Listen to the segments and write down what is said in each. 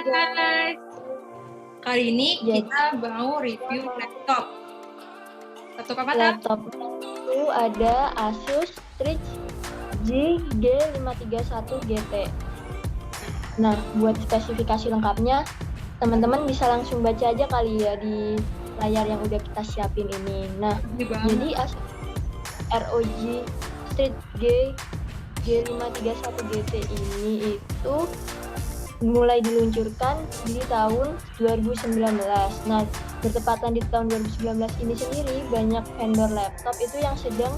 guys. Kali ini Jadi, kita mau review laptop. Laptop apa, Tam? laptop itu ada Asus Strix G531 GT. Nah, buat spesifikasi lengkapnya, teman-teman bisa langsung baca aja kali ya di layar yang udah kita siapin ini. Nah, jadi Asus ROG Strix G531 GT ini itu mulai diluncurkan di tahun 2019. Nah, bertepatan di tahun 2019 ini sendiri, banyak vendor laptop itu yang sedang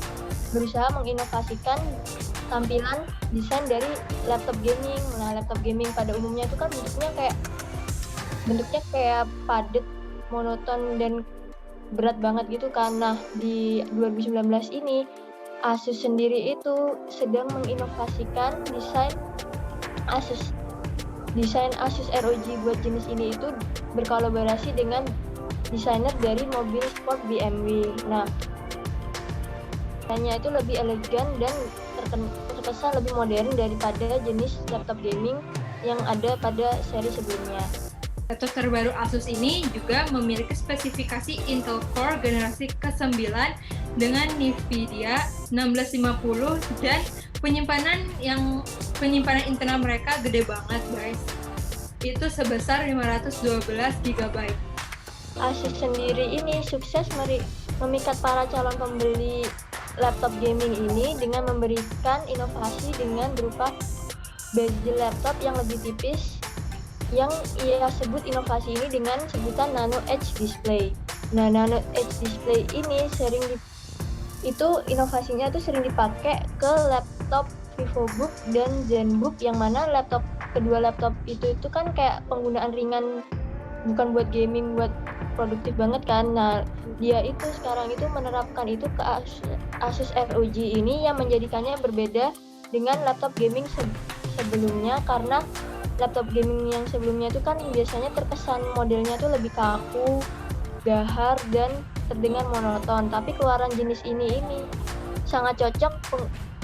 berusaha menginovasikan tampilan desain dari laptop gaming. Nah, laptop gaming pada umumnya itu kan bentuknya kayak padat, monoton, dan berat banget gitu kan. Nah, di 2019 ini, Asus sendiri itu sedang menginovasikan desain Asus ROG buat jenis ini itu berkolaborasi dengan desainer dari mobil sport BMW. Nah, desainnya itu lebih elegan dan terkesan lebih modern daripada jenis laptop gaming yang ada pada seri sebelumnya. Laptop terbaru Asus ini juga memiliki spesifikasi Intel Core generasi ke-9 dengan NVIDIA 1650 dan penyimpanan internal mereka gede banget, guys. Itu sebesar 512 GB. Asus sendiri ini sukses memikat para calon pembeli laptop gaming ini dengan memberikan inovasi dengan berupa bezel laptop yang lebih tipis, yang ia sebut inovasi ini dengan sebutan Nano Edge Display. Nah, Nano Edge Display ini inovasinya tuh sering dipakai ke laptop VivoBook dan ZenBook, yang mana kedua laptop itu kan kayak penggunaan ringan, bukan buat gaming, buat produktif banget kan. Nah, dia itu sekarang itu menerapkan itu ke Asus ROG ini yang menjadikannya berbeda dengan laptop gaming sebelumnya, karena laptop gaming yang sebelumnya itu kan biasanya terkesan modelnya tuh lebih kaku, gahar, dan terdengar monoton. Tapi keluaran jenis ini sangat cocok,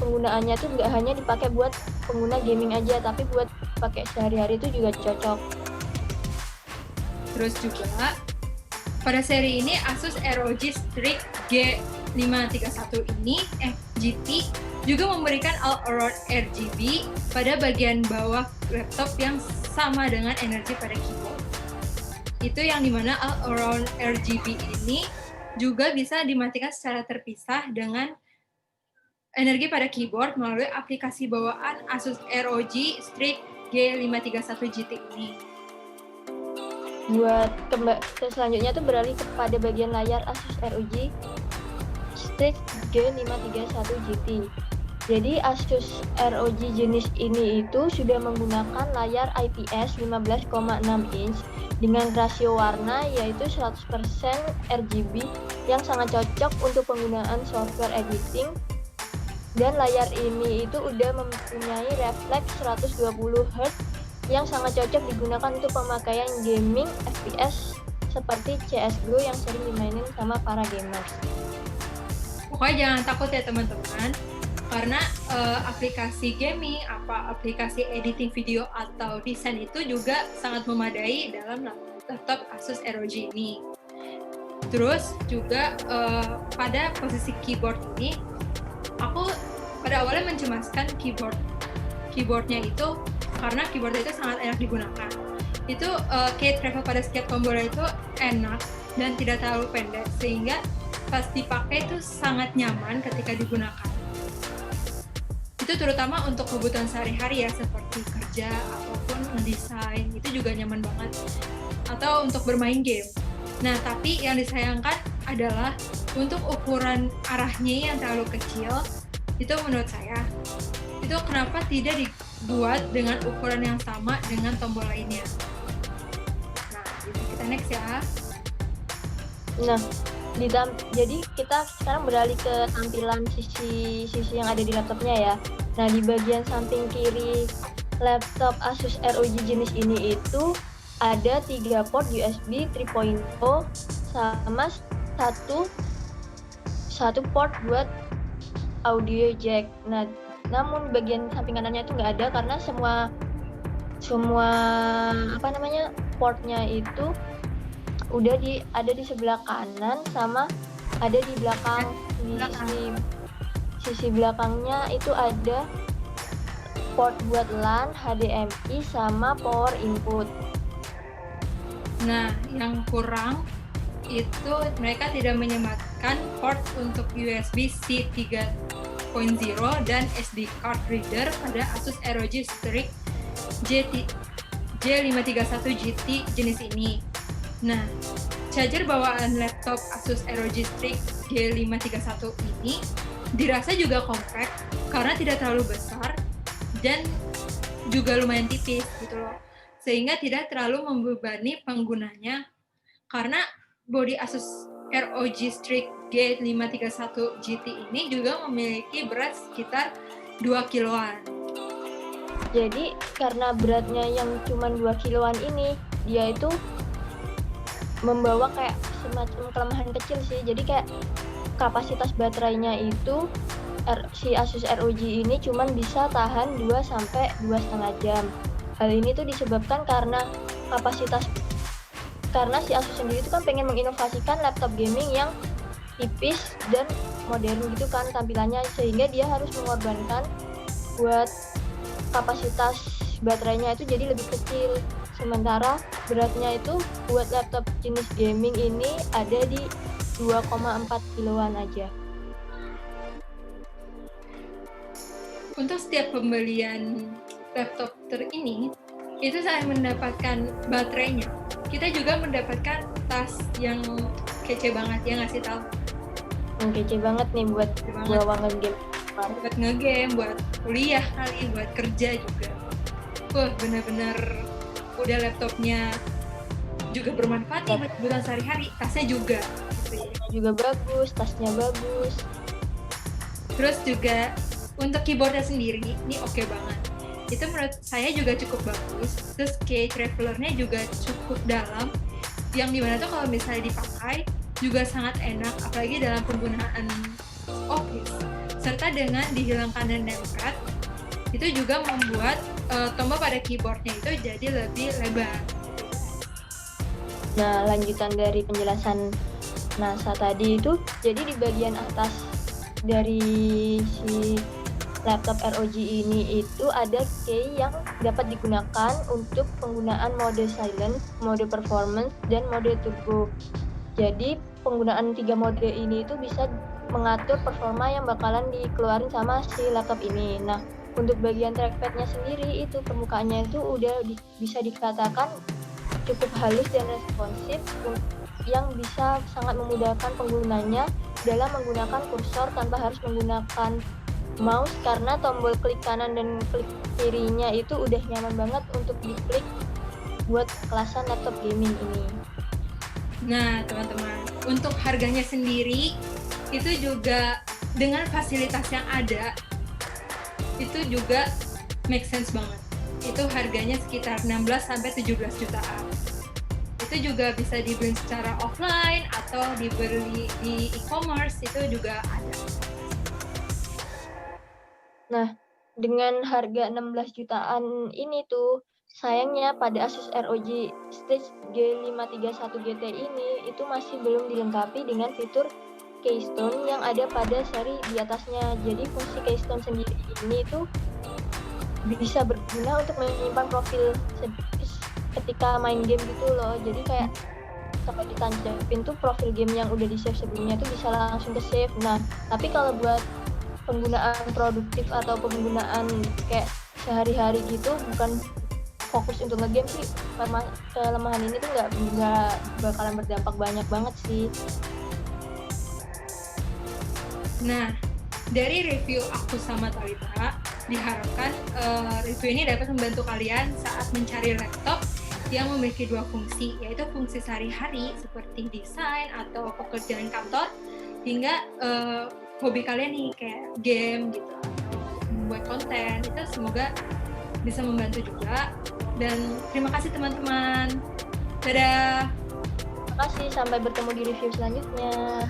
penggunaannya tuh nggak hanya dipakai buat pengguna gaming aja, tapi buat pakai sehari-hari itu juga cocok. Terus juga pada seri ini Asus ROG Strix G531 GT juga memberikan all-around RGB pada bagian bawah laptop yang sama dengan energi pada keyboard. Itu yang dimana all-around RGB ini juga bisa dimatikan secara terpisah dengan energi pada keyboard melalui aplikasi bawaan Asus ROG Strix G531 GT ini. Buat selanjutnya tuh beralih kepada bagian layar Asus ROG Strix G531 GT. Jadi Asus ROG jenis ini itu sudah menggunakan layar IPS 15,6 inch dengan rasio warna yaitu 100% RGB yang sangat cocok untuk penggunaan software editing. Dan layar ini itu udah mempunyai refleks 120 Hz yang sangat cocok digunakan untuk pemakaian gaming FPS seperti CSGO yang sering dimainin sama para gamers. Pokoknya jangan takut ya teman-teman, karena aplikasi gaming, aplikasi editing video atau desain itu juga sangat memadai dalam laptop Asus ROG ini. Terus juga pada posisi keyboard ini, aku pada awalnya mencemaskan keyboardnya itu karena keyboardnya itu sangat enak digunakan. Itu key travel pada setiap tombol itu enak dan tidak terlalu pendek, sehingga pas dipakai itu sangat nyaman ketika digunakan. Itu terutama untuk kebutuhan sehari-hari ya, seperti kerja ataupun ngedesain, itu juga nyaman banget. Atau untuk bermain game. Nah, tapi yang disayangkan adalah untuk ukuran arahnya yang terlalu kecil, itu menurut saya, itu kenapa tidak dibuat dengan ukuran yang sama dengan tombol lainnya. Nah, kita next ya. Nah, jadi kita sekarang beralih ke tampilan sisi yang ada di laptopnya ya. Nah, di bagian samping kiri laptop Asus ROG jenis ini itu ada 3 port USB 3.0 sama satu port buat audio jack. Nah, namun bagian samping kanannya itu nggak ada karena semua portnya itu udah ada di sebelah kanan sama ada di belakang. Di sisi belakangnya itu ada port buat LAN, HDMI sama power input. Nah, yang kurang itu mereka tidak menyematkan port untuk USB-C 3.0 dan SD card reader pada Asus ROG Strix J531 GT jenis ini. Nah, charger bawaan laptop Asus ROG Strix J531 ini dirasa juga compact karena tidak terlalu besar dan juga lumayan tipis gitu loh. Sehingga tidak terlalu membebani penggunanya karena bodi Asus ROG Strix G531 GT ini juga memiliki berat sekitar 2 kiloan. Jadi karena beratnya yang cuma 2 kiloan ini, dia itu membawa kayak semacam kelemahan kecil sih. Jadi kayak kapasitas baterainya itu si Asus ROG ini cuma bisa tahan 2 sampai 2,5 jam. Hal ini tuh disebabkan karena si Asus sendiri itu kan pengen menginovasikan laptop gaming yang tipis dan modern gitu kan tampilannya, sehingga dia harus mengorbankan buat kapasitas baterainya itu jadi lebih kecil. Sementara beratnya itu buat laptop jenis gaming ini ada di 2,4 kiloan aja. Untuk setiap pembelian laptop ini, itu saya mendapatkan baterainya. Kita juga mendapatkan tas yang kece banget, ya nggak sih, Tal? Kece banget nih buat bawa ngegame. Buat ngegame, buat kuliah kali, buat kerja juga. Wah, benar-benar udah laptopnya juga bermanfaat nih buat kebutuhan sehari-hari. Tasnya juga. Gitu ya. Juga bagus, tasnya bagus. Terus juga untuk keyboardnya sendiri, ini oke banget. Itu menurut saya juga cukup bagus. Terus key travelernya juga cukup dalam, yang dimana tuh kalau misalnya dipakai juga sangat enak, apalagi dalam penggunaan Office. Serta dengan dihilangkan nempel, itu juga membuat tombol pada keyboardnya itu jadi lebih lebar. Nah, lanjutan dari penjelasan NASA tadi itu, jadi di bagian atas dari si laptop ROG ini itu ada key yang dapat digunakan untuk penggunaan mode silent, mode performance, dan mode turbo. Jadi penggunaan 3 mode ini itu bisa mengatur performa yang bakalan dikeluarin sama si laptop ini. Nah, untuk bagian trackpadnya sendiri itu permukaannya itu udah bisa dikatakan cukup halus dan responsif yang bisa sangat memudahkan penggunanya dalam menggunakan kursor tanpa harus menggunakan mouse, karena tombol klik kanan dan klik kirinya itu udah nyaman banget untuk diklik buat kelasan laptop gaming ini. Nah, teman-teman, untuk harganya sendiri itu juga dengan fasilitas yang ada itu juga make sense banget. Itu harganya sekitar 16-17 jutaan. Itu juga bisa dibeli secara offline atau dibeli di e-commerce, itu juga ada. Nah, dengan harga 16 jutaan ini tuh, sayangnya pada Asus ROG Strix G531 GT ini itu masih belum dilengkapi dengan fitur Keystone yang ada pada seri di atasnya. Jadi fungsi Keystone sendiri ini tuh bisa berguna untuk menyimpan profil ketika main game gitu loh. Jadi kayak kalau ditancapin tuh profil game yang udah di save sebelumnya tuh bisa langsung ke save. Nah, tapi kalau buat penggunaan produktif atau penggunaan kayak sehari-hari gitu, bukan fokus untuk ngegame sih, kelemahan ini tuh nggak bakalan berdampak banyak banget sih. Nah, dari review aku sama Talita, diharapkan review ini dapat membantu kalian saat mencari laptop yang memiliki 2 fungsi, yaitu fungsi sehari-hari seperti desain atau pekerjaan kantor, hingga hobi kalian nih kayak game gitu atau membuat konten. Itu semoga bisa membantu juga. Dan terima kasih teman-teman. Dadah. Terima kasih, sampai bertemu di review selanjutnya.